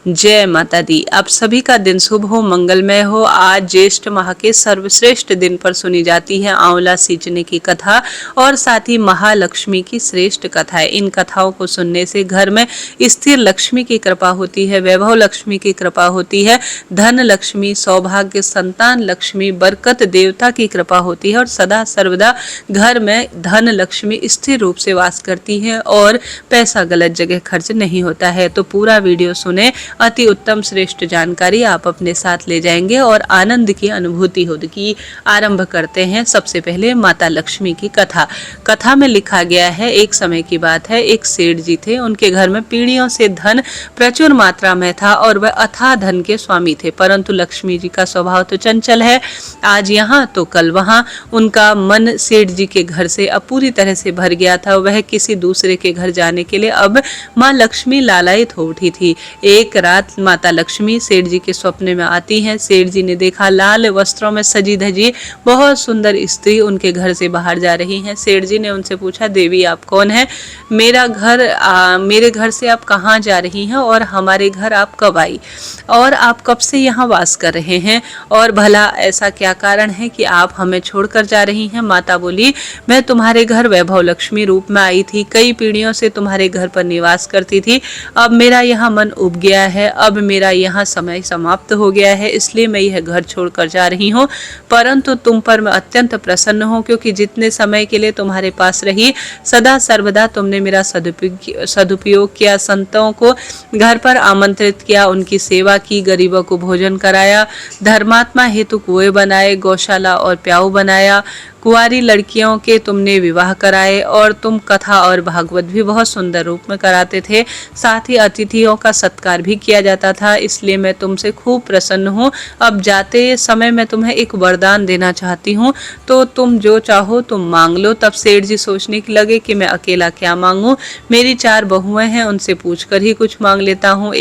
जय माता दी। आप सभी का दिन शुभ हो, मंगलमय हो। आज ज्येष्ठ माह के सर्वश्रेष्ठ दिन पर सुनी जाती है आंवला सींचने की कथा और साथ ही महालक्ष्मी की श्रेष्ठ कथा है। इन कथाओं को सुनने से घर में स्थिर लक्ष्मी की कृपा होती है, वैभव लक्ष्मी की कृपा होती है, धन लक्ष्मी, सौभाग्य, संतान लक्ष्मी, बरकत देवता की कृपा होती है और सदा सर्वदा घर में धन लक्ष्मी स्थिर रूप से वास करती है और पैसा गलत जगह खर्च नहीं होता है। तो पूरा वीडियो सुने, अति उत्तम श्रेष्ठ जानकारी आप अपने साथ ले जाएंगे और आनंद की अनुभूति होगी। आरंभ करते हैं। सबसे पहले माता लक्ष्मी की कथा। कथा में लिखा गया है, एक समय की बात है, एक सेठ जी थे। उनके घर में पीढ़ियों से धन प्रचुर मात्रा में था और वह अथाह धन के स्वामी थे, परंतु लक्ष्मी जी का स्वभाव तो चंचल है, आज यहाँ तो कल वहाँ। उनका मन सेठ जी के घर से अब पूरी तरह से भर गया था। वह किसी दूसरे के घर जाने के लिए अब माँ लक्ष्मी लालायित हो उठी थी। एक रात माता लक्ष्मी सेठ जी के स्वप्न में आती हैं। सेठ जी ने देखा लाल वस्त्रों में सजी धजी बहुत सुंदर स्त्री उनके घर से बाहर जा रही हैं। सेठ जी ने उनसे पूछा, देवी आप कौन है? मेरे घर से आप कहाँ जा रही हैं और हमारे घर आप कब आई और आप कब से यहाँ वास कर रहे हैं और भला ऐसा क्या कारण है कि आप हमें छोड़कर जा रही हैं? माता बोली, मैं तुम्हारे घर वैभव लक्ष्मी रूप में आई थी, कई पीढ़ियों से तुम्हारे घर पर निवास करती थी। अब मेरा यहाँ मन उब गया है, अब मेरा यहाँ समय समाप्त हो गया है, इसलिए मैं यह घर छोड़कर जा रही हूँ। परंतु तुम पर मैं अत्यंत प्रसन्न हूँ, क्योंकि जितने समय के लिए तुम्हारे पास रही सदा सर्वदा तुमने मेरा सदुपयोग किया, संतों को घर पर आमंत्रित किया, उनकी सेवा की, गरीबों को भोजन कराया, धर्मात्मा हेतु कुएं बनाए, गौशाला और प्याऊ बनाया, कुंवारी लड़कियों के तुमने विवाह कराए और तुम कथा और भागवत भी बहुत सुंदर रूप में कराते थे। साथ ही अतिथियों का सत्कार भी किया जाता था, इसलिए मैं तुमसे खूब प्रसन्न हूँ। अब जाते समय मैं तुम्हें एक वरदान देना चाहती हूँ, तो तुम जो चाहो तुम मांग लो। तब सेठ जी सोचने की लगे कि मैं अकेला क्या मांगूं, मेरी 4 बहुएं हैं, उनसे पूछकर ही कुछ मांग लेता हूँ।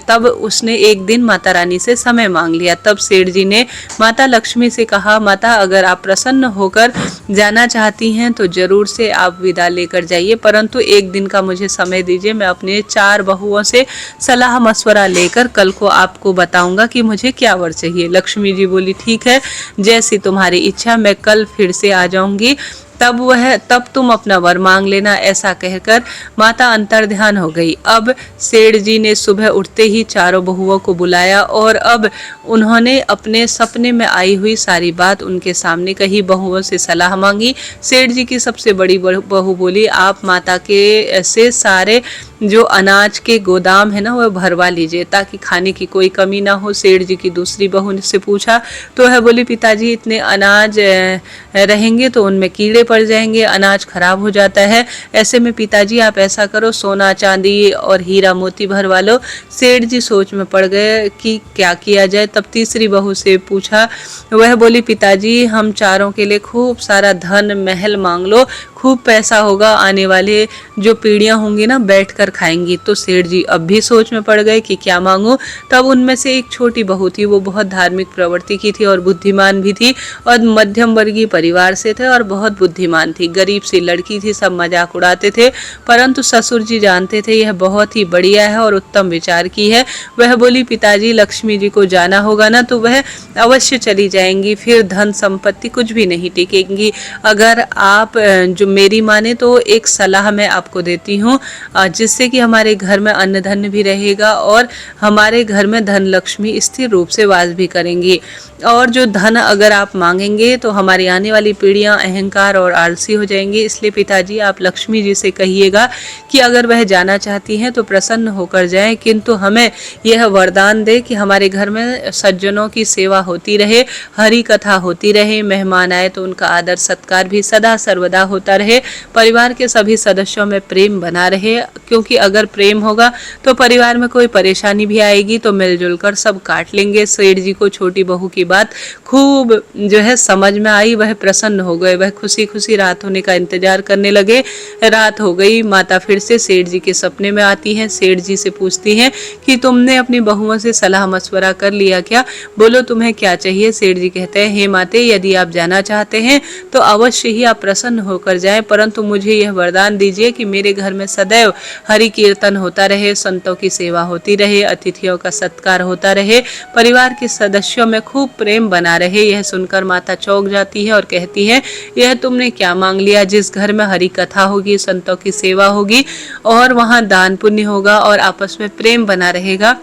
तब उसने एक दिन माता रानी से समय मांग लिया। तब सेठ जी ने माता लक्ष्मी से कहा, माता अगर आप प्रसन्न होकर जाना चाहती हैं तो जरूर से आप विदा लेकर जाइए, परंतु एक दिन का मुझे समय दीजिए, मैं अपने 4 बहुओं से सलाह मशवरा लेकर कल को आपको बताऊंगा कि मुझे क्या वर चाहिए। लक्ष्मी जी बोली, ठीक है, जैसी तुम्हारी इच्छा, मैं कल फिर से आ जाऊंगी, तब तुम अपना वर मांग लेना। ऐसा कहकर माता अंतर्ध्यान हो गई। अब सेठ जी ने सुबह उठते ही 4 बहुओं को बुलाया और अब उन्होंने अपने सपने में आई हुई सारी बात उनके सामने कही, बहुओं से सलाह मांगी। सेठ जी की सबसे बड़ी बहू बोली, आप माता के से सारे जो अनाज के गोदाम है ना वह भरवा लीजिए ताकि खाने की कोई कमी ना हो। सेठ जी की दूसरी बहू से पूछा तो वह बोली, पिताजी इतने अनाज रहेंगे तो उनमें कीड़े पड़ जाएंगे, अनाज खराब हो जाता है, ऐसे में पिताजी आप ऐसा करो, सोना चांदी और हीरा मोती भरवा लो। सेठ जी सोच में पड़ गए कि क्या किया जाए। तब तीसरी बहू से पूछा, वह बोली, पिताजी हम चारों के लिए खूब सारा धन महल मांग लो, खूब पैसा होगा, आने वाले जो पीढ़ियां होंगी ना बैठकर खाएंगी। तो सेठ जी अब भी सोच में पड़ गए कि क्या मांगूं। तब उनमें से एक छोटी बहू थी, वो बहुत धार्मिक प्रवृत्ति की थी और बुद्धिमान भी थी और मध्यम वर्गीय परिवार से थे और बहुत बुद्धिमान थी, गरीब सी लड़की थी, सब मजाक उड़ाते थे, परंतु ससुर जी जानते थे यह बहुत ही बढ़िया है और उत्तम विचार की है। वह बोली, पिताजी लक्ष्मी जी को जाना होगा ना तो वह अवश्य चली जाएंगी, फिर धन संपत्ति कुछ भी नहीं टिकेंगी। अगर आप जो मेरी माने तो एक सलाह मैं आपको देती हूँ, जिससे कि हमारे घर में अन्न धन भी रहेगा और हमारे घर में धन लक्ष्मी स्थिर रूप से वास भी करेंगी। और जो धन अगर आप मांगेंगे तो हमारी आने वाली पीढ़ियां अहंकार और आलसी हो जाएंगी, इसलिए पिताजी आप लक्ष्मी जी से कहिएगा कि अगर वह जाना चाहती हैं तो प्रसन्न होकर जाएं, किंतु हमें यह वरदान दे कि हमारे घर में सज्जनों की सेवा होती रहे, हरि कथा होती रहे, मेहमान आए तो उनका आदर सत्कार भी सदा सर्वदा होता रहे, परिवार के सभी सदस्यों में प्रेम बना रहे, क्योंकि अगर प्रेम होगा तो परिवार में कोई परेशानी भी आएगी तो मिलजुल कर सब काट लेंगे। सेठ जी को छोटी बहू की बात खूब जो है समझ में आई, वह प्रसन्न हो गए, वह खुशी खुशी रात होने का इंतजार करने लगे। रात हो गई, माता फिर से सेठ जी के सपने में आती हैं। सेठ जी से पूछती हैं कि तुमने अपनी बहुओं से सलाह मशवरा कर लिया क्या, बोलो तुम्हें क्या चाहिए। सेठ जी कहते हैं, हे माते, यदि आप जाना चाहते हैं तो अवश्य ही आप प्रसन्न होकर जाएं, जाएं, परंतु मुझे यह वरदान दीजिए कि मेरे घर में सदैव हरि कीर्तन होता रहे, संतों की सेवा होती रहे, अतिथियों का सत्कार होता रहे, परिवार के सदस्यों में खूब प्रेम बना रहे। यह सुनकर माता चौंक जाती है और कहती है, यह तुमने क्या मांग लिया? जिस घर में हरि कथा होगी, संतों की सेवा होगी और वहां दान पुण्य होगा और आपस में प्रेम बना रहेगा,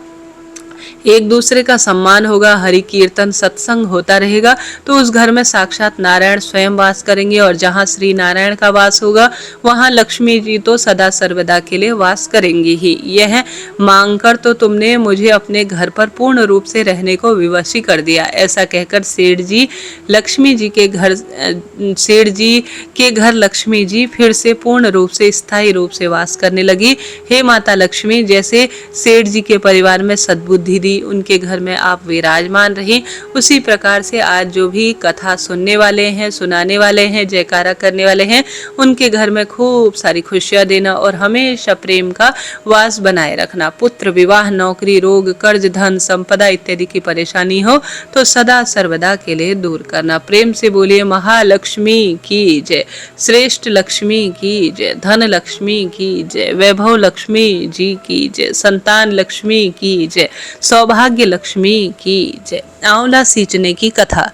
एक दूसरे का सम्मान होगा, हरि कीर्तन सत्संग होता रहेगा, तो उस घर में साक्षात नारायण स्वयं वास करेंगे। और जहाँ श्री नारायण का वास होगा वहाँ लक्ष्मी जी तो सदा सर्वदा के लिए वास करेंगी ही। यह मांगकर तो तुमने मुझे अपने घर पर पूर्ण रूप से रहने को विवशी कर दिया। ऐसा कहकर सेठ जी के घर लक्ष्मी जी फिर से पूर्ण रूप से स्थायी रूप से वास करने लगी। हे माता लक्ष्मी, जैसे सेठ जी के परिवार में सद्बुद्धि दी, उनके घर में आप विराजमान रही, उसी प्रकार से आज जो भी कथा सुनने वाले हैं, सुनाने वाले हैं, जयकारा करने वाले हैं, उनके घर में खूब सारी खुशियां देना और हमेशा प्रेम का वास बनाए रखना। पुत्र, विवाह, नौकरी, रोग, कर्ज, धन, संपदा इत्यादि की परेशानी हो तो सदा सर्वदा के लिए दूर करना। प्रेम से बोलिए महालक्ष्मी की जय, श्रेष्ठ लक्ष्मी की जय, धन लक्ष्मी की जय, वैभव लक्ष्मी जी की जय, संतान लक्ष्मी की जय, सौभाग्य लक्ष्मी की जय। आंवला सींचने की कथा।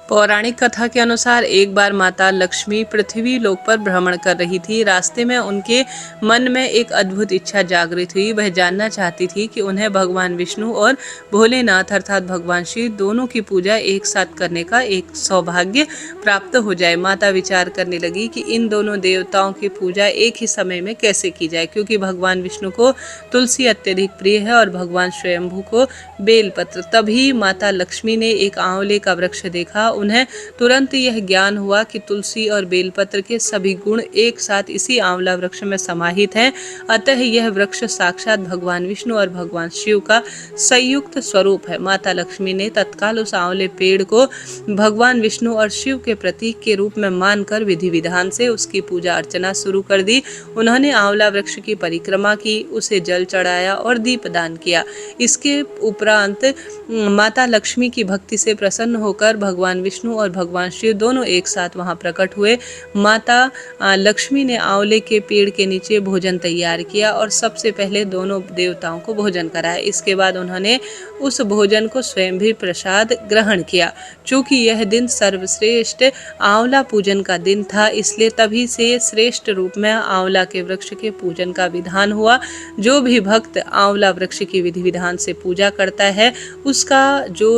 पौराणिक कथा के अनुसार एक बार माता लक्ष्मी पृथ्वी लोक पर भ्रमण कर रही थी। रास्ते में उनके मन में एक अद्भुत इच्छा जागृत हुई। वह जानना चाहती थी कि उन्हें भगवान विष्णु और भोलेनाथ अर्थात भगवान शिव दोनों की पूजा एक साथ करने का एक सौभाग्य प्राप्त हो जाए। माता विचार करने लगी कि इन दोनों देवताओं की पूजा एक ही समय में कैसे की जाए, क्योंकि भगवान विष्णु को तुलसी अत्यधिक प्रिय है और भगवान स्वयंभू को बेलपत्र। तभी माता लक्ष्मी ने एक आंवले का वृक्ष देखा। उन्हें तुरंत यह ज्ञान हुआ कि तुलसी और बेलपत्र के सभी गुण एक साथ इसी आंवला वृक्ष में समाहित हैं। अतः यह वृक्ष साक्षात भगवान विष्णु और भगवान शिव का संयुक्त स्वरूप है। माता लक्ष्मी ने तत्काल उस आंवले पेड़ को भगवान विष्णु और शिव के प्रतीक के रूप में मानकर विधि विधान से उसकी पूजा अर्चना शुरू कर दी। उन्होंने आंवला वृक्ष की परिक्रमा की, उसे जल चढ़ाया और दीपदान किया। इसके उपरांत माता लक्ष्मी की भक्ति से प्रसन्न होकर भगवान विष्णु और भगवान शिव दोनों एक साथ वहां प्रकट हुए। माता लक्ष्मी ने आंवले के पेड़ के नीचे भोजन तैयार किया और सबसे पहले दोनों देवताओं को भोजन कराया। इसके बाद उन्होंने उस भोजन को स्वयं भी प्रसाद ग्रहण किया। चूंकि यह दिन सर्वश्रेष्ठ आंवला पूजन का दिन था, इसलिए तभी से श्रेष्ठ रूप में आंवला के वृक्ष के पूजन का विधान हुआ। जो भी भक्त आंवला वृक्ष की विधि विधान से पूजा करता है, उसका जो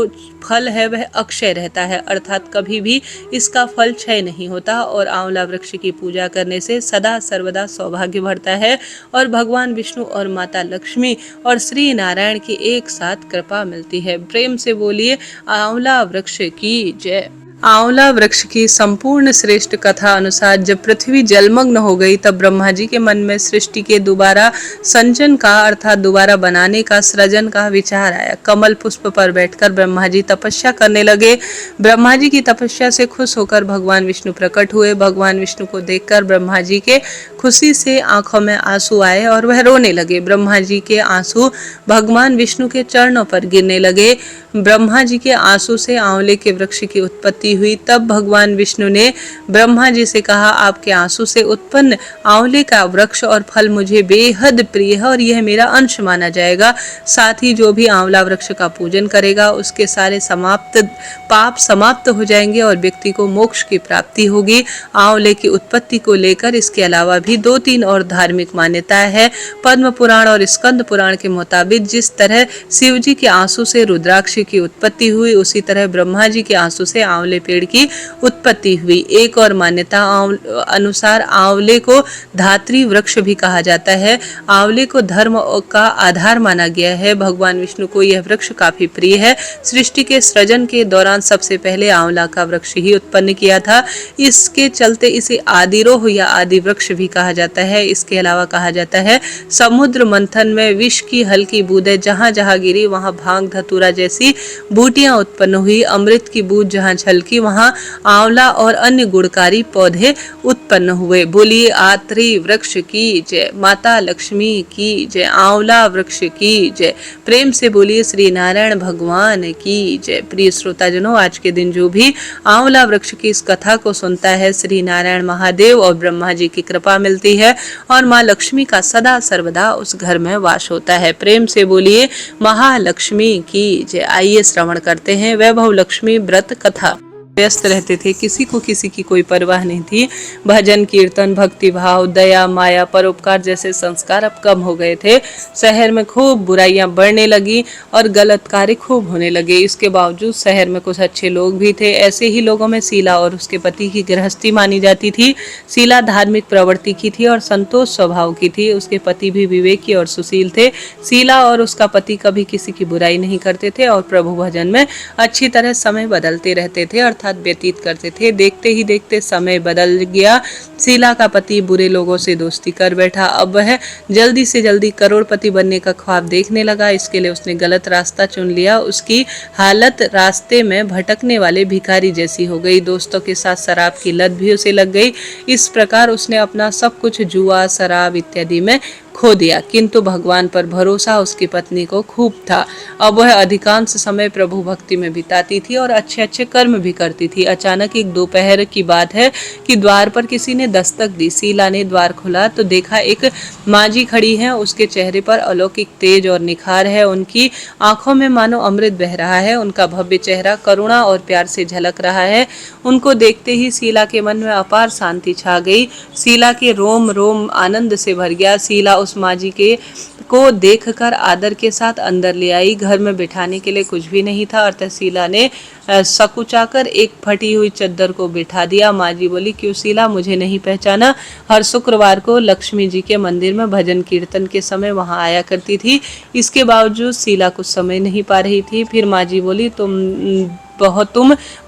फल है वह अक्षय रहता है, अर्थात कभी भी इसका फल क्षय नहीं होता। और आंवला वृक्ष की पूजा करने से सदा सर्वदा सौभाग्य बढ़ता है और भगवान विष्णु और माता लक्ष्मी और श्री नारायण की एक साथ कृपा मिलती है। प्रेम से बोलिए आंवला वृक्ष की जय। आंवला वृक्ष की संपूर्ण श्रेष्ठ कथा अनुसार जब पृथ्वी जलमग्न हो गई, तब ब्रह्मा जी के मन में सृष्टि के दोबारा संचन का अर्थात दोबारा बनाने का, सृजन का विचार आया। कमल पुष्प पर बैठकर ब्रह्मा जी तपस्या करने लगे। ब्रह्मा जी की तपस्या से खुश होकर भगवान विष्णु प्रकट हुए। भगवान विष्णु को देखकर ब्रह्मा जी के खुशी से आंखों में आंसू आए और वह रोने लगे। ब्रह्मा जी के आंसू भगवान विष्णु के चरणों पर गिरने लगे। ब्रह्मा जी के आंसू से आंवले के वृक्ष की उत्पत्ति हुई। तब भगवान विष्णु ने ब्रह्मा जी से कहा, आपके आंसू से उत्पन्न आंवले का वृक्ष और फल मुझे बेहद प्रिय है और यह मेरा अंश माना जाएगा। साथ ही जो भी आंवला वृक्ष का पूजन करेगा उसके सारे पाप समाप्त हो जाएंगे और व्यक्ति को मोक्ष की प्राप्ति होगी। आंवले की उत्पत्ति को लेकर इसके अलावा भी 2-3 और धार्मिक मान्यताएं हैं। पद्म पुराण और स्कंद पुराण के मुताबिक जिस तरह शिव जी के आंसू से रुद्राक्ष की उत्पत्ति हुई, उसी तरह ब्रह्मा जी के आंसू से आंवले पेड़ की उत्पत्ति हुई। एक और मान्यता अनुसार आंवले को धात्री वृक्ष भी कहा जाता है। आंवले को धर्म का आधार माना गया है। भगवान विष्णु को यह वृक्ष काफी प्रिय है। सृष्टि के सृजन के दौरान सबसे पहले आंवला का वृक्ष ही उत्पन्न किया था। इसके चलते इसे आदिरोह या आदि वृक्ष भी कहा जाता है। इसके अलावा कहा जाता है समुद्र मंथन में विष की हल्की बूंदें जहां जहां गिरी वहां भांग धतूरा जैसी सी बूटियां उत्पन्न हुई। अमृत की बूंद जहाँ छलकी वहाँ आंवला और अन्य गुणकारी पौधे उत्पन्न हुए। बोलिए आत्री वृक्ष की जय, माता लक्ष्मी की जय, आंवला वृक्ष की जय। प्रेम से बोलिए श्री नारायण भगवान की जय। प्रिय श्रोताजनों, आज के दिन जो भी आंवला वृक्ष की इस कथा को सुनता है, श्री नारायण महादेव और ब्रह्मा जी की कृपा मिलती है और माँ लक्ष्मी का सदा सर्वदा उस घर में वास होता है। प्रेम से बोलिए महालक्ष्मी की जय। आइए श्रवण करते हैं वैभव लक्ष्मी व्रत कथा। व्यस्त रहते थे, किसी की कोई परवाह नहीं थी। भजन कीर्तन, भक्ति भाव, दया, माया, परोपकार जैसे संस्कार अब कम हो गए थे। शहर में खूब बुराइयां बढ़ने लगी और गलत कार्य खूब होने लगे। इसके बावजूद शहर में कुछ अच्छे लोग भी थे। ऐसे ही लोगों में शीला और उसके पति की गृहस्थी मानी जाती थी। शीला धार्मिक प्रवृत्ति की थी और संतोष स्वभाव की थी। उसके पति भी विवेकी और सुशील थे। शीला और उसका पति कभी किसी की बुराई नहीं करते थे और प्रभु भजन में अच्छी तरह समय बदलते रहते थे अर्थात व्यतीत करते थे। देखते ही देखते समय बदल गया। शीला का पति बुरे लोगों से दोस्ती कर बैठा। अब वह जल्दी से जल्दी करोड़पति बनने का ख्वाब देखने लगा। इसके लिए उसने गलत रास्ता चुन लिया। उसकी हालत रास्ते में भटकने वाले भिखारी जैसी हो गई। दोस्तों के साथ शराब की लत भी उसे लग गई। इस प्रकार उसने अपना सब कुछ जुआ, शराब इत्यादि में खो दिया। किंतु भगवान पर भरोसा उसकी पत्नी को खूब था। अब वह अधिकांश समय प्रभु भक्ति में बिताती थी और अच्छे अच्छे कर्म भी करती थी। अचानक एक दोपहर की बात है कि द्वार पर किसी ने दस्तक दी। शीला ने द्वार खोला तो देखा एक माजी खड़ी है। उसके चेहरे पर अलौकिक तेज और निखार है। उनकी आंखों में मानो अमृत बह रहा है। उनका भव्य चेहरा करुणा और प्यार से झलक रहा है। उनको देखते ही शीला के मन में अपार शांति छा गई। शीला के रोम रोम आनंद से भर गया। शीला उस माजी को देखकर आदर के साथ अंदर ले आई। घर में बिठाने के लिए कुछ भी नहीं था। अतः शीला ने सकुचाकर एक फटी हुई चद्दर को बिठा दिया। माजी बोली, क्यों शीला, मुझे नहीं पहचाना? हर शुक्रवार को लक्ष्मी जी के मंदिर में भजन कीर्तन के समय वहां आया करती थी। इसके बावजूद शीला कुछ समय नहीं पा रही थी। फिर माजी बोली, तुम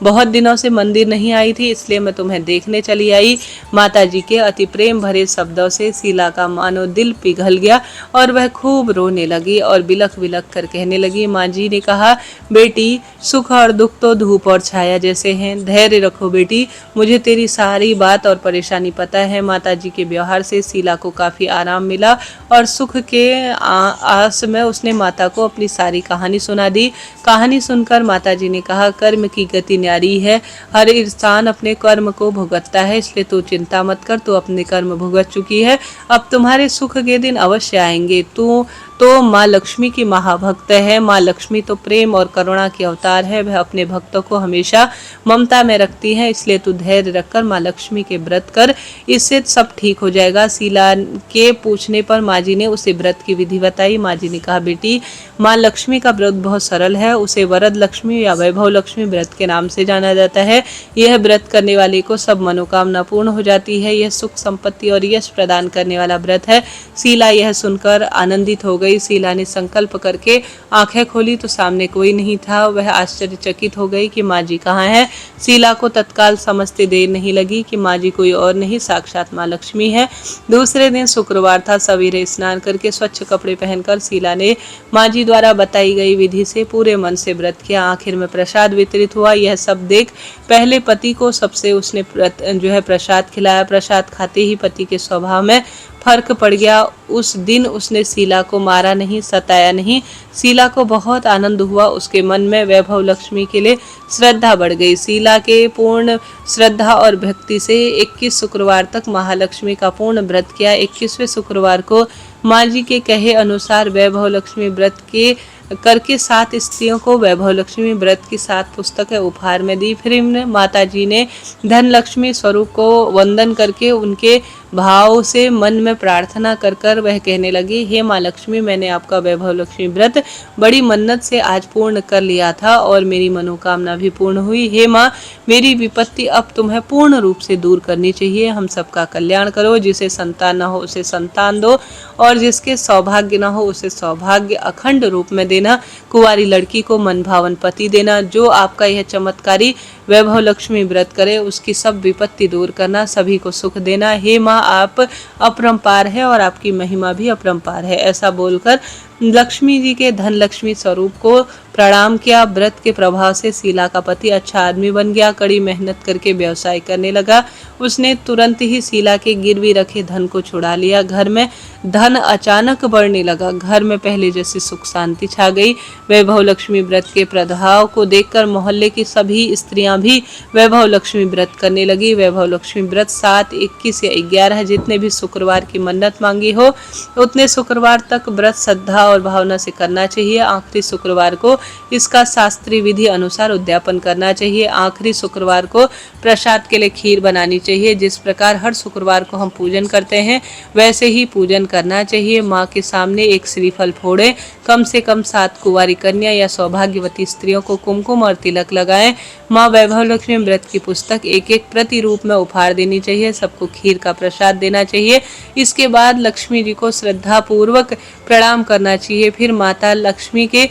बहुत दिनों से मंदिर नहीं आई थी, इसलिए मैं तुम्हें देखने चली आई। माताजी के अति प्रेम भरे शब्दों से शीला का मानो दिल पिघल गया और वह खूब रोने लगी और बिलख बिलख कर कहने लगी। माँ जी ने कहा, बेटी, सुख और दुख तो धूप और छाया जैसे हैं। धैर्य रखो बेटी, मुझे तेरी सारी बात और परेशानी पता है। माताजी के व्यवहार से शीला को काफी आराम मिला और सुख के आस में उसने माता को अपनी सारी कहानी सुना दी। कहानी सुनकर माताजी ने कहा, कर्म की गति न्यारी है। हर इंसान अपने कर्म को भुगतता है, इसलिए तू चिंता मत कर। तू अपने कर्म भुगत चुकी है, अब तुम्हारे सुख के दिन अवश्य आएंगे। तू तो माँ लक्ष्मी की महाभक्त है। माँ लक्ष्मी तो प्रेम और करुणा की अवतार है। वह अपने भक्तों को हमेशा ममता में रखती है। इसलिए तू धैर्य रखकर माँ लक्ष्मी के व्रत कर, इससे सब ठीक हो जाएगा। शीला के पूछने पर माँ जी ने उसे व्रत की विधि बताई। माँ जी ने कहा, बेटी, माँ लक्ष्मी का व्रत बहुत सरल है। उसे वरद लक्ष्मी या वैभव लक्ष्मी व्रत के नाम से जाना जाता है। यह व्रत करने वाले को सब मनोकामना पूर्ण हो जाती है। यह सुख संपत्ति और यश प्रदान करने वाला व्रत है। शीला यह सुनकर आनंदित हो गई। शीला ने संकल्प करके आंखें खोली तो सामने कोई नहीं था। वह आश्चर्यचकित हो गई कि माँ जी कहाँ है। शीला को तत्काल समझते देर नहीं लगी कि माँ जी कोई और नहीं, साक्षात माँ लक्ष्मी है। दूसरे दिन शुक्रवार था। सवेरे स्नान करके स्वच्छ कपड़े पहनकर शीला ने माँ जी द्वारा बताई गई विधि से पूरे मन से व्रत किया। आखिर में प्रसाद वितरित हुआ। यह सब देख पहले पति को सबसे उसने प्रसाद खिलाया। प्रसाद खाते ही पति के स्वभाव में फर्क पड़ गया। उस दिन उसने शीला को मारा नहीं, सताया नहीं। शीला को बहुत आनंद हुआ। उसके मन में वैभव लक्ष्मी के लिए श्रद्धा बढ़ गई। शीला के पूर्ण श्रद्धा और भक्ति से 21 शुक्रवार तक महालक्ष्मी का पूर्ण व्रत किया। 21वें शुक्रवार को माँ जी के कहे अनुसार वैभव लक्ष्मी व्रत के करके 7 स्त्रियों को वैभव लक्ष्मी व्रत की 7 पुस्तकें उपहार में दी। फिर माता जी ने धन लक्ष्मी स्वरूप को वंदन करके उनके भाव से मन में प्रार्थना कर कर वह कहने लगी, हे माँ लक्ष्मी, मैंने आपका वैभव लक्ष्मी व्रत बड़ी मन्नत से आज पूर्ण कर लिया था और मेरी मनोकामना भी पूर्ण हुई। हे माँ, मेरी विपत्ति अब तुम्हें पूर्ण रूप से दूर करनी चाहिए। हम सबका कल्याण करो। जिसे संतान न हो उसे संतान दो और जिसके सौभाग्य न हो उसे सौभाग्य अखंड रूप में देना। कुंवारी लड़की को मनभावन पति देना। जो आपका यह चमत्कारी वैभव लक्ष्मी व्रत करें, उसकी सब विपत्ति दूर करना, सभी को सुख देना। हे माँ, आप अपरंपार है और आपकी महिमा भी अपरंपार है। ऐसा बोलकर लक्ष्मी जी के धन लक्ष्मी स्वरूप को प्रणाम किया। व्रत के प्रभाव से शीला का पति अच्छा आदमी बन गया, कड़ी मेहनत करके व्यवसाय करने लगा। उसने तुरंत ही शीला के गिरवी रखे धन को छुड़ा लिया। घर में धन अचानक बढ़ने लगा, घर में पहले जैसी सुख शांति छा गई। वैभव लक्ष्मी व्रत के प्रभाव को देखकर मोहल्ले की सभी स्त्रियां भी वैभव लक्ष्मी व्रत करने लगी। वैभव लक्ष्मी व्रत 7, 21 या 11 जितने भी शुक्रवार की मन्नत मांगी हो उतने शुक्रवार तक व्रत श्रद्धा और भावना से करना चाहिए। आखिरी शुक्रवार को इसका शास्त्रीय विधि अनुसार उद्यापन करना चाहिए। आखिरी शुक्रवार को प्रसाद के लिए खीर बनानी चाहिए। जिस प्रकार हर शुक्रवार को हम पूजन करते हैं वैसे ही पूजन करना चाहिए। माँ के सामने एक श्रीफल फोड़ें, कम से कम 7 कुंवारी कन्या या सौभाग्यवती स्त्रियों को कुमकुम और तिलक लगाएं। माँ वैभव लक्ष्मी व्रत की पुस्तक एक प्रति रूप में उपहार देनी चाहिए। सबको खीर का प्रसाद देना चाहिए। इसके बाद लक्ष्मी जी को श्रद्धा पूर्वक प्रणाम करना चाहिए। फिर माता लक्ष्मी के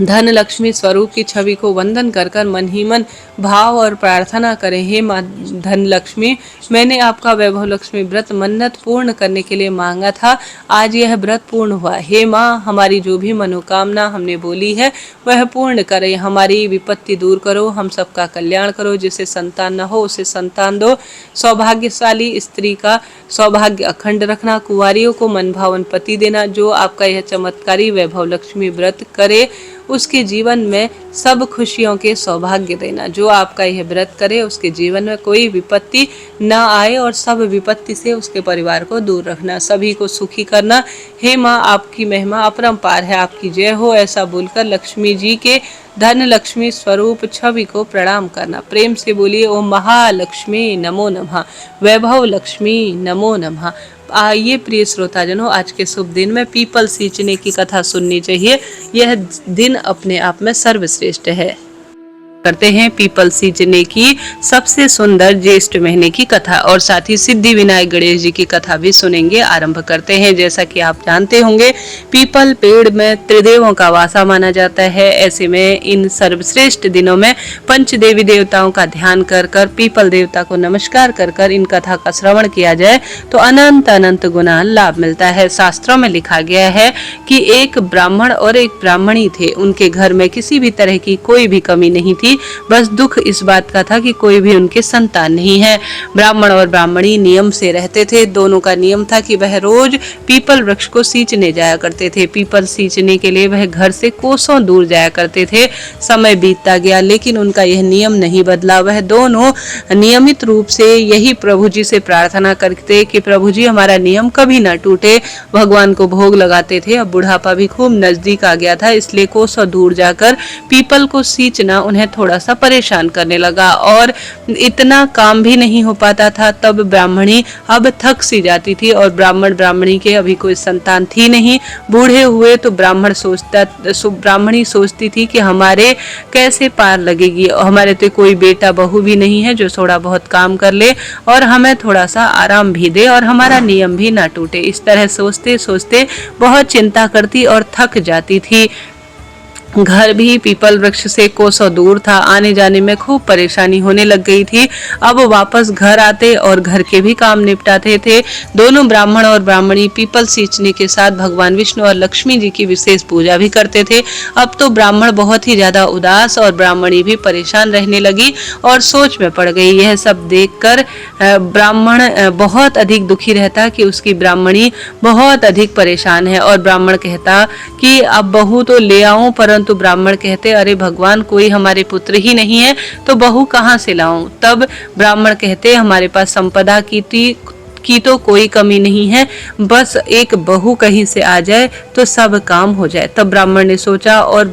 धन लक्ष्मी स्वरूप की छवि को वंदन कर कर मन ही मन भाव और प्रार्थना करें। हे माँ धन लक्ष्मी, मैंने आपका वैभव लक्ष्मी व्रत मन्नत पूर्ण करने के लिए मांगा था, आज यह व्रत पूर्ण हुआ। हे माँ, हमारी जो भी मनोकामना हमने बोली है वह पूर्ण करें। हमारी विपत्ति दूर करो, हम सबका कल्याण करो। जिसे संतान न हो उसे संतान दो। सौभाग्यशाली स्त्री का सौभाग्य अखंड रखना। कुंवारियों को मनभावन पति देना। जो आपका यह चमत्कारी वैभव लक्ष्मी व्रत करे उसके जीवन में सब खुशियों के सौभाग्य देना। जो आपका यह व्रत करे उसके जीवन में कोई विपत्ति न आए और सब विपत्ति से उसके परिवार को दूर रखना, सभी को सुखी करना। हे माँ, आपकी महिमा अपरंपार है, आपकी जय हो। ऐसा बोलकर लक्ष्मी जी के धन लक्ष्मी स्वरूप छवि को प्रणाम करना। प्रेम से बोलिए ओम महालक्ष्मी नमो नमः, वैभव लक्ष्मी नमो नमः। आइए प्रिय श्रोताजनों, आज के शुभ दिन में पीपल सींचने की कथा सुननी चाहिए। यह दिन अपने आप में सर्वश्रेष्ठ है। करते हैं पीपल सींचने की सबसे सुंदर ज्येष्ठ महीने की कथा और साथ ही सिद्धि विनायक गणेश जी की कथा भी सुनेंगे। आरंभ करते हैं। जैसा कि आप जानते होंगे, पीपल पेड़ में त्रिदेवों का वासा माना जाता है। ऐसे में इन सर्वश्रेष्ठ दिनों में पंच देवी देवताओं का ध्यान कर कर पीपल देवता को नमस्कार कर कर इन कथा का श्रवण किया जाए तो अनंत अनंत गुना लाभ मिलता है। शास्त्रों में लिखा गया है कि एक ब्राह्मण और एक ब्राह्मणी थे। उनके घर में किसी भी तरह की कोई भी कमी नहीं थी, बस दुख इस बात का था कि कोई भी उनके संतान नहीं है। ब्राह्मण और ब्राह्मणी नियम से रहते थे। दोनों का नियम था कि वह रोज पीपल वृक्ष को सींचने जाया करते थे। पीपल सींचने के लिए वह घर से कोसों दूर जाया करते थे। समय बीतता गया लेकिन उनका यह नियम नहीं बदला। वह दोनों नियमित रूप से यही प्रभु जी से प्रार्थना करते कि प्रभु जी हमारा नियम कभी न टूटे। भगवान को भोग लगाते थे। अब बुढ़ापा भी खूब नजदीक आ गया था, इसलिए कोसों दूर जाकर पीपल को सींचना उन्हें थोड़ा सा परेशान करने लगा और इतना काम भी नहीं हो पाता था। तब ब्राह्मणी अब थक सी जाती थी और ब्राह्मणी के अभी कोई संतान थी नहीं। बूढ़े हुए तो ब्राह्मणी सोचती थी कि हमारे कैसे पार लगेगी, हमारे तो कोई बेटा बहू भी नहीं है जो थोड़ा बहुत काम कर ले और हमें थोड़ा सा आराम भी दे और हमारा नियम भी ना टूटे। इस तरह सोचते सोचते बहुत चिंता करती और थक जाती थी। घर भी पीपल वृक्ष से कोसों दूर था। आने जाने में खूब परेशानी होने लग गई थी। अब वापस घर आते और घर के भी काम निपटाते थे। दोनों ब्राह्मण और ब्राह्मणी पीपल सींचने के साथ भगवान विष्णु और लक्ष्मी जी की विशेष पूजा भी करते थे। अब तो ब्राह्मण बहुत ही ज्यादा उदास और ब्राह्मणी भी परेशान रहने लगी और सोच में पड़ गई। यह सब देखकर ब्राह्मण बहुत अधिक दुखी रहता कि उसकी ब्राह्मणी बहुत अधिक परेशान है और ब्राह्मण कहता कि अब बहू तो ले आऊं, परंतु ब्राह्मण कहते अरे भगवान, कोई हमारे पुत्र ही नहीं है तो बहू कहाँ से लाऊं। तब ब्राह्मण कहते हमारे पास संपदा की तो कोई कमी नहीं है, बस एक बहू कहीं से आ जाए तो सब काम हो जाए। तब ब्राह्मण ने सोचा और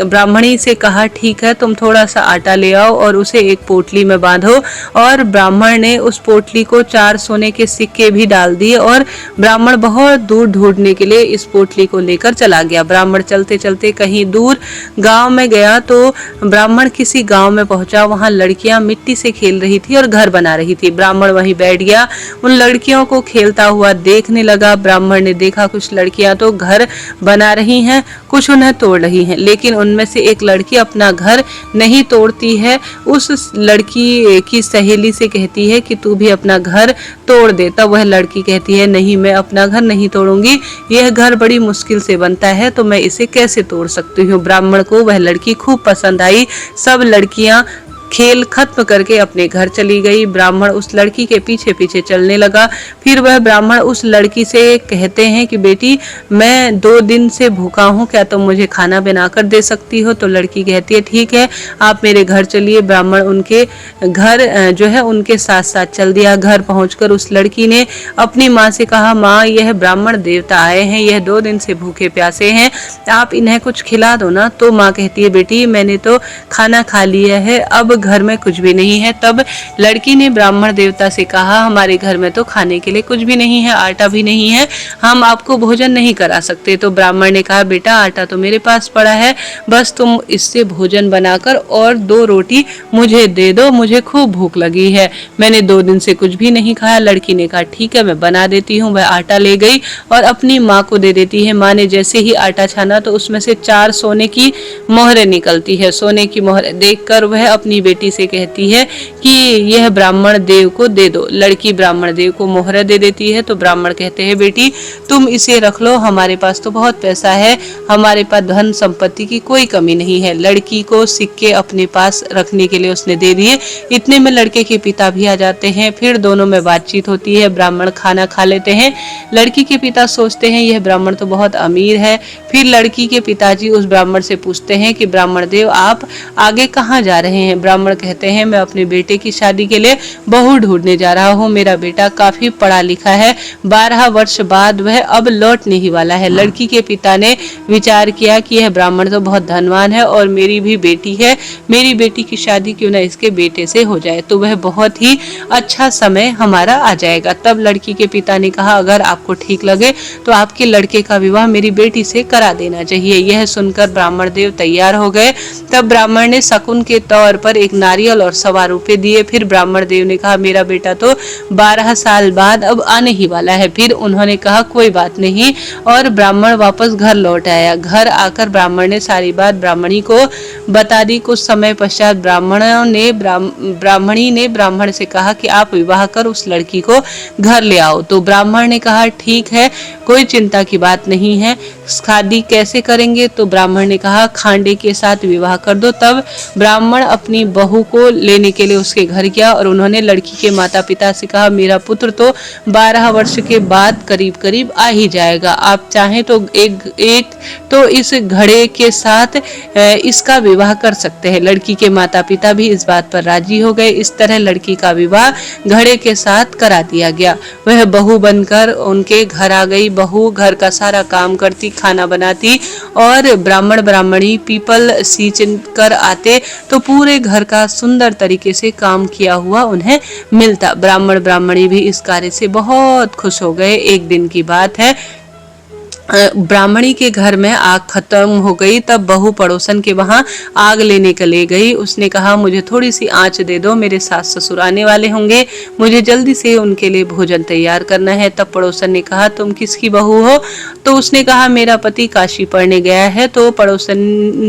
ब्राह्मणी से कहा ठीक है, तुम थोड़ा सा आटा ले आओ और उसे एक पोटली में बांधो। और ब्राह्मण ने उस पोटली को 4 सोने के सिक्के भी डाल दिए और ब्राह्मण बहुत दूर ढूंढने के लिए इस पोटली को लेकर चला गया। ब्राह्मण चलते चलते कहीं दूर गांव में गया तो ब्राह्मण किसी गांव में पहुंचा। वहां लड़कियां मिट्टी से खेल रही थी और घर बना रही थी। ब्राह्मण वहीं बैठ गया। उन लड़कियों को खेलता हुआ देखने लगा। ब्राह्मण ने देखा कुछ लड़कियां तो घर बना रही हैं, कुछ उन्हें तोड़ रही हैं, लेकिन उनमें से एक लड़की अपना घर नहीं तोड़ती है। उस लड़की की सहेली से कहती है कि तू भी अपना घर तोड़ दे। तब वह लड़की कहती है नहीं, मैं अपना घर नहीं तोड़ूंगी, यह घर बड़ी मुश्किल से बनता है तो मैं इसे कैसे तोड़ सकती हूँ। ब्राह्मण को वह लड़की खूब पसंद आई। सब लड़कियां खेल खत्म करके अपने घर चली गई। ब्राह्मण उस लड़की के पीछे पीछे चलने लगा। फिर वह ब्राह्मण उस लड़की से कहते हैं कि बेटी, मैं 2 दिन से भूखा हूँ, क्या तुम मुझे खाना बनाकर दे सकती हो। तो लड़की कहती है ठीक है, आप मेरे घर चलिए। ब्राह्मण उनके घर जो है उनके साथ साथ चल दिया। घर पहुंचकर उस लड़की ने अपनी माँ से कहा, माँ यह ब्राह्मण देवता आए हैं, यह 2 दिन से भूखे प्यासे हैं, आप इन्हें कुछ खिला दो ना। तो माँ कहती है बेटी, मैंने तो खाना खा लिया है, अब घर में कुछ भी नहीं है। तब लड़की ने ब्राह्मण देवता से कहा, हमारे घर में तो खाने के लिए कुछ भी नहीं है, आटा भी नहीं है, हम आपको भोजन नहीं करा सकते। तो ब्राह्मण ने कहा, बेटा आटा तो मेरे पास पड़ा है, बस तुम इससे भोजन बनाकर और 2 रोटी मुझे दे दो, मुझे खूब भूख लगी है, मैंने 2 दिन से कुछ भी नहीं खाया। लड़की ने कहा ठीक है, मैं बना देती हूँ। वह आटा ले गई और अपनी माँ को दे देती है। माँ ने जैसे ही आटा छाना तो उसमें से 4 सोने की मोहरें निकलती है। सोने की मोहरें देखकर वह अपनी बेटी से कहती है कि यह ब्राह्मण देव को दे दो। लड़की ब्राह्मण देव को मोहरें दे देती है। तो ब्राह्मण कहते हैं बेटी तुम इसे रख लो, हमारे पास तो बहुत पैसा है, हमारे पास धन संपत्ति की कोई कमी नहीं है। लड़की को सिक्के अपने पास रखने के लिए उसने दे दिए। इतने में लड़के के पिता भी आ जाते हैं। फिर दोनों में बातचीत होती है। ब्राह्मण खाना खा लेते हैं। लड़की के पिता सोचते हैं यह ब्राह्मण तो बहुत अमीर है। फिर लड़की के पिताजी उस ब्राह्मण से पूछते हैं कि ब्राह्मण देव आप आगे कहाँ जा रहे हैं। ब्राह्मण कहते हैं मैं अपने बेटे की शादी के लिए बहू ढूंढने जा रहा हूँ, मेरा बेटा काफी पढ़ा लिखा है, 12 वर्ष बाद वह अब लौटने ही वाला है। लड़की के पिता ने विचार किया कि यह ब्राह्मण तो बहुत धनवान है और मेरी भी बेटी है, मेरी बेटी की शादी क्यों ना इसके बेटे से हो जाए, तो वह बहुत ही अच्छा समय हमारा आ जाएगा। तब लड़की के पिता ने कहा अगर आपको ठीक लगे तो आपके लड़के का विवाह मेरी बेटी से करा देना चाहिए। यह सुनकर ब्राह्मण देव तैयार हो गए। तब ब्राह्मण ने शकुन के तौर पर एक नारियल और 1.25 रुपए दिए। फिर ब्राह्मण देव ने कहा मेरा बेटा तो 12 साल बाद अब आने ही वाला है। फिर उन्होंने कहा कोई बात नहीं और ब्राह्मण वापस घर लौट आया। घर आकर ब्राह्मण ने सारी बात ब्राह्मणी को बता दी। कुछ समय पश्चात ब्राह्मणी ने ब्राह्मण से कहा कि आप विवाह कर उस लड़की को घर ले आओ। तो ब्राह्मण ने कहा ठीक है, कोई चिंता की बात नहीं है, शादी कैसे करेंगे। तो ब्राह्मण ने कहा खांडे के साथ विवाह कर दो। तब ब्राह्मण अपनी बहू को लेने के लिए उसके घर गया और उन्होंने लड़की के माता पिता से कहा मेरा पुत्र तो 12 वर्ष के बाद करीब करीब आ ही जाएगा, आप चाहें तो एक तो इस घड़े के साथ इसका विवाह कर सकते हैं। लड़की के माता पिता भी इस बात पर राजी हो गए। इस तरह लड़की का विवाह घड़े के साथ करा दिया गया। वह बहू बनकर उनके घर आ गई। बहू घर का सारा काम करती, खाना बनाती और ब्राह्मण ब्राह्मणी पीपल सींच कर आते तो पूरे घर का सुंदर तरीके से काम किया हुआ उन्हें मिलता। ब्राह्मण ब्राह्मणी भी इस कार्य से बहुत खुश हो गए। एक दिन की बात है, ब्राह्मणी के घर में आग खत्म हो गई। तब बहू पड़ोसन के वहां आग लेने के ले गई। उसने कहा मुझे थोड़ी सी आंच दे दो, मेरे सास ससुर आने वाले होंगे, मुझे जल्दी से उनके लिए भोजन तैयार करना है। तब पड़ोसन ने कहा तुम किसकी बहू हो। तो उसने कहा मेरा पति काशी पढ़ने गया है। तो पड़ोसन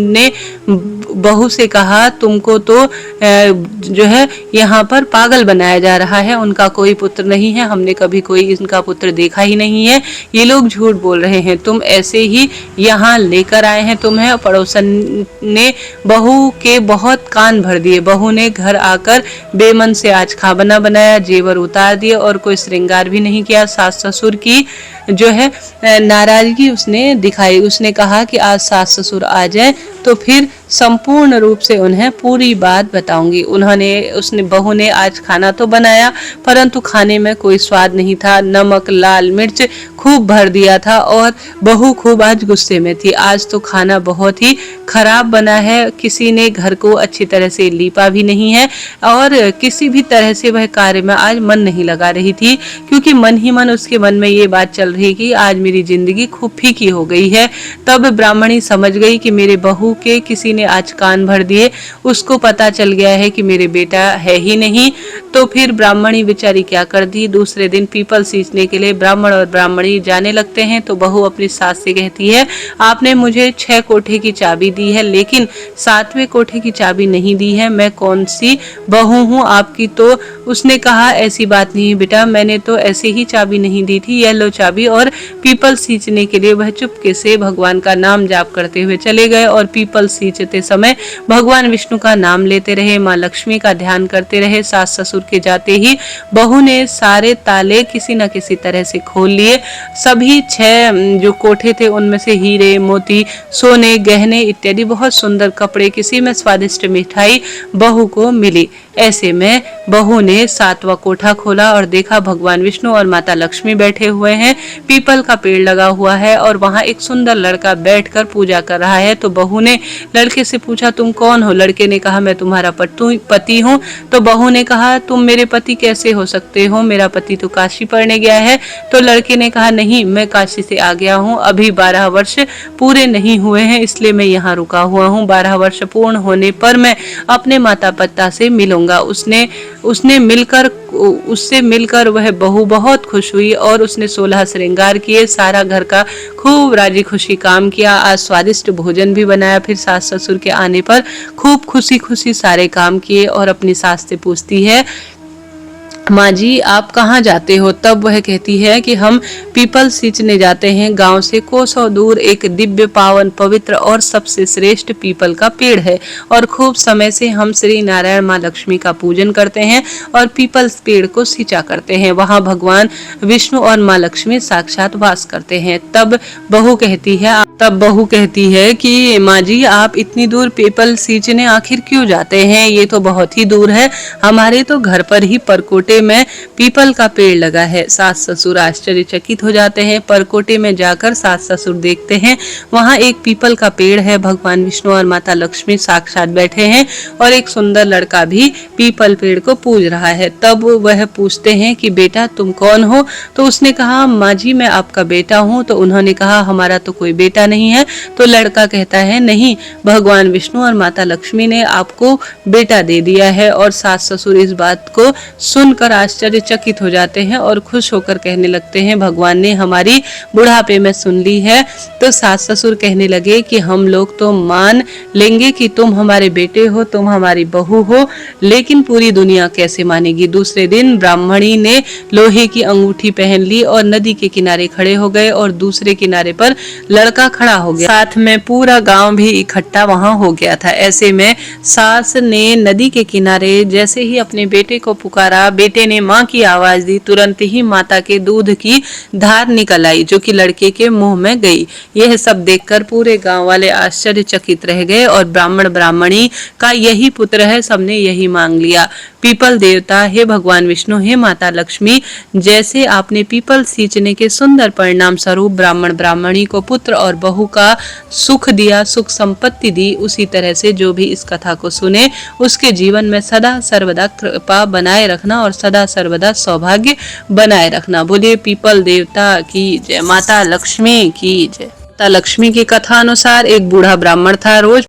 ने बहू से कहा तुमको तो जो है यहाँ पर पागल बनाया जा रहा है, उनका कोई पुत्र नहीं है, हमने कभी कोई इनका पुत्र देखा ही नहीं है, ये लोग झूठ बोल रहे हैं, तुम ऐसे ही यहाँ लेकर आए हैं तुम्हें। पड़ोसन ने बहू के बहुत कान भर दिए। बहू ने घर आकर बेमन से आज खाना बनाया, जेवर उतार दिए और कोई श्रृंगार भी नहीं किया। सास ससुर की जो है नाराजगी उसने दिखाई। उसने कहा कि आज सास ससुर आ जाए तो फिर संपूर्ण रूप से उन्हें पूरी बात बताऊंगी। उसने बहू ने आज खाना तो बनाया परंतु खाने में कोई स्वाद नहीं था, नमक लाल मिर्च खूब भर दिया था और बहू खूब आज गुस्से में थी। आज तो खाना बहुत ही खराब बना है, किसी ने घर को अच्छी तरह से लीपा भी नहीं है और किसी भी तरह से वह कार्य में आज मन नहीं लगा रही थी, क्योंकि मन ही मन उसके मन में ये बात चल रही कि आज मेरी जिंदगी खूब फीकी हो गई है। तब ब्राह्मणी समझ गई कि मेरे बहू के किसी ने आज कान भर दिए। उसको पता चल गया है कि मेरे बेटा है ही नहीं। तो फिर ब्राह्मणी बेचारी क्या करती, दूसरे दिन पीपल सींचने के लिए ब्राह्मण और ब्राह्मणी जाने लगते हैं। तो बहू अपनी सास से कहती है, आपने मुझे 6 कोठे की चाबी दी है लेकिन 7वें कोठे की चाबी नहीं दी है, मैं कौन सी बहू हूँ आपकी। तो उसने कहा, ऐसी बात नहीं बेटा, मैंने तो ऐसे ही चाबी नहीं दी थी, ये लो चाबी। और पीपल सींचने के लिए वह चुपके से भगवान का नाम जाप करते हुए चले गए और पीपल सींचते समय भगवान विष्णु का नाम लेते रहे, माँ लक्ष्मी का ध्यान करते रहे। सास ससुर के जाते ही बहू ने सारे ताले किसी न किसी तरह से खोल लिए। सभी 6 जो कोठे थे उनमें से हीरे मोती सोने गहने इत्यादि बहुत सुंदर कपड़े, किसी में स्वादिष्ट मिठाई बहू को मिली। ऐसे में बहू ने 7वां कोठा खोला और देखा भगवान विष्णु और माता लक्ष्मी बैठे हुए हैं। पीपल का पेड़ लगा हुआ है और वहां एक सुंदर लड़का बैठकर पूजा कर रहा है। तो बहू ने लड़के से पूछा, तुम कौन हो? लड़के ने कहा, मैं तुम्हारा पति हूँ। तो बहू ने कहा, तुम मेरे पति कैसे हो सकते हो, मेरा पति तो काशी पढ़ने गया है। तो लड़के ने कहा, नहीं, मैं काशी से आ गया हूँ, अभी 12 वर्ष पूरे नहीं हुए हैं इसलिए मैं यहाँ रुका हुआ हूँ। 12 वर्ष पूर्ण होने पर मैं अपने माता पिता से मिलूंगा। उससे मिलकर वह बहू बहुत खुश हुई और उसने 16 श्रृंगार किए, सारा घर का खूब राजी खुशी काम किया। आज स्वादिष्ट भोजन भी बनाया। फिर सास ससुर के आने पर खूब खुशी खुशी सारे काम किए और अपनी सास से पूछती है, माँ जी आप कहाँ जाते हो? तब वह कहती है कि हम पीपल सींचने जाते हैं, गांव से कोसों दूर एक दिव्य पावन पवित्र और सबसे श्रेष्ठ पीपल का पेड़ है और खूब समय से हम श्री नारायण माँ लक्ष्मी का पूजन करते हैं और पीपल पेड़ को सींचा करते हैं। वहाँ भगवान विष्णु और माँ लक्ष्मी साक्षात वास करते हैं। तब बहू कहती है कि माँ जी आप इतनी दूर पीपल सींचने आखिर क्यों जाते हैं? ये तो बहुत ही दूर है, हमारे तो घर पर ही परकोटे में पीपल का पेड़ लगा है। सास ससुर आश्चर्यचकित हो जाते हैं। परकोटे में जाकर सास ससुर देखते हैं, वहां एक पीपल का पेड़ है, भगवान विष्णु और माता लक्ष्मी साक्षात बैठे हैं और एक सुंदर लड़का भी पीपल पेड़ को पूज रहा है। तब वह पूछते हैं कि बेटा तुम कौन हो? तो उसने कहा, माँ जी मैं आपका बेटा हूँ। तो उन्होंने कहा, हमारा तो कोई बेटा नहीं है। तो लड़का कहता है, नहीं, भगवान विष्णु और माता लक्ष्मी ने आपको बेटा दे दिया है। और सास ससुर इस बात को सुनकर आश्चर्यचकित हो जाते हैं और खुश होकर कहने लगते हैं, भगवान ने हमारी बुढ़ापे में सुन ली है। तो सास ससुर कहने लगे कि हम लोग तो मान लेंगे कि तुम हमारे बेटे हो, तुम हमारी बहू हो, लेकिन पूरी दुनिया कैसे मानेगी? दूसरे दिन ब्राह्मणी ने लोहे की अंगूठी पहन ली और नदी के किनारे खड़े हो गए और दूसरे किनारे पर लड़का खड़ा हो गया, साथ में पूरा गांव भी इकट्ठा वहां हो गया था। ऐसे में सास ने नदी के किनारे जैसे ही अपने बेटे को पुकारा, बेटे ने माँ की आवाज दी, तुरंत ही माता के दूध की धार निकल आई जो कि लड़के के मुंह में गई। यह सब देखकर पूरे गांव वाले आश्चर्यचकित रह गए और ब्राह्मण ब्राह्मणी का यही पुत्र है, सबने यही मांग लिया। पीपल देवता, हे भगवान विष्णु, हे माता लक्ष्मी, जैसे आपने पीपल सींचने के सुंदर परिणाम स्वरूप ब्राह्मण ब्राह्मणी को पुत्र और बहू का सुख दिया, सुख संपत्ति दी, उसी तरह से जो भी इस कथा को सुने उसके जीवन में सदा सर्वदा कृपा बनाए रखना और सदा सर्वदा सौभाग्य बनाए रखना। बोलिए पीपल देवता की जय, माता लक्ष्मी की जय। माता लक्ष्मी की कथा अनुसार एक बूढ़ा ब्राह्मण था। रोज